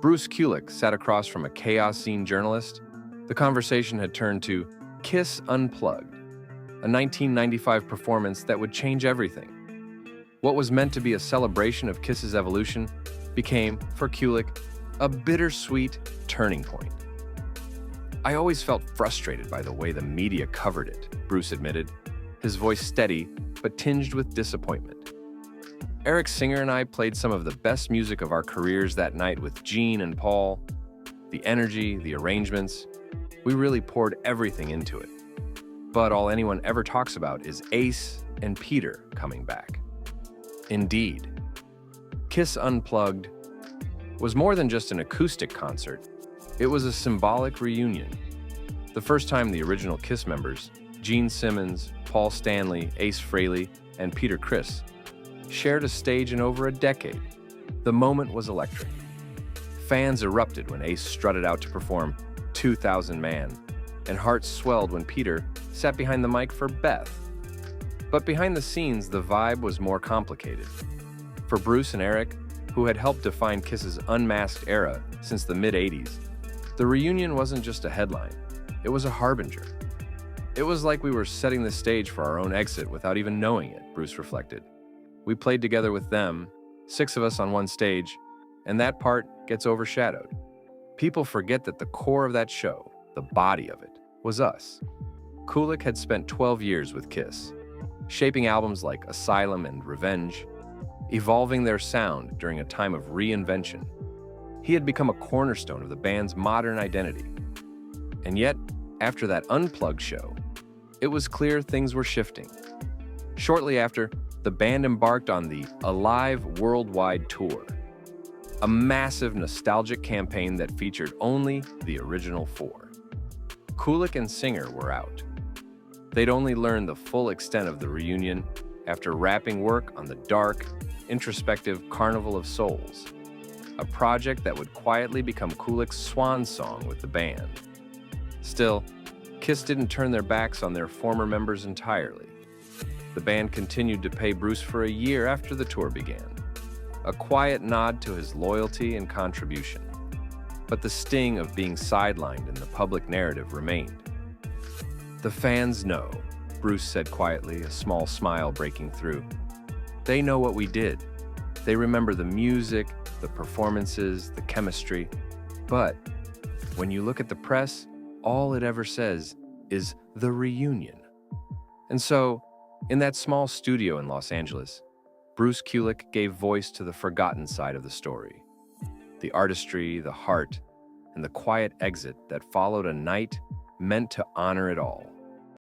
Bruce Kulick sat across from a chaos scene journalist. The conversation had turned to Kiss Unplugged, a 1995 performance that would change everything. What was meant to be a celebration of Kiss's evolution became, for Kulick, a bittersweet turning point. "I always felt frustrated by the way the media covered it," Bruce admitted, his voice steady but tinged with disappointment. "Eric Singer and I played some of the best music of our careers that night with Gene and Paul. The energy, the arrangements, we really poured everything into it. But all anyone ever talks about is Ace and Peter coming back." Indeed, Kiss Unplugged was more than just an acoustic concert. It was a symbolic reunion. The first time the original Kiss members, Gene Simmons, Paul Stanley, Ace Frehley, and Peter Criss, shared a stage in over a decade. The moment was electric. Fans erupted when Ace strutted out to perform 2,000 Man, and hearts swelled when Peter sat behind the mic for Beth. But behind the scenes, the vibe was more complicated. For Bruce and Eric, who had helped define Kiss's unmasked era since the mid-'80s, the reunion wasn't just a headline, it was a harbinger. "It was like we were setting the stage for our own exit without even knowing it," Bruce reflected. "We played together with them, 6 of us on one stage, and that part gets overshadowed. People forget that the core of that show, the body of it, was us." Kulick had spent 12 years with Kiss, shaping albums like Asylum and Revenge, evolving their sound during a time of reinvention. He had become a cornerstone of the band's modern identity. And yet, after that Unplugged show, it was clear things were shifting. Shortly after, the band embarked on the Alive Worldwide Tour, a massive nostalgic campaign that featured only the original 4. Kulick and Singer were out. They'd only learned the full extent of the reunion after wrapping work on the dark, introspective Carnival of Souls, a project that would quietly become Kulick's swan song with the band. Still, Kiss didn't turn their backs on their former members entirely. The band continued to pay Bruce for a year after the tour began, a quiet nod to his loyalty and contribution. But the sting of being sidelined in the public narrative remained. "The fans know," Bruce said quietly, a small smile breaking through. "They know what we did. They remember the music, the performances, the chemistry. But when you look at the press, all it ever says is the reunion." And so, in that small studio in Los Angeles, Bruce Kulick gave voice to the forgotten side of the story. The artistry, the heart, and the quiet exit that followed a night meant to honor it all.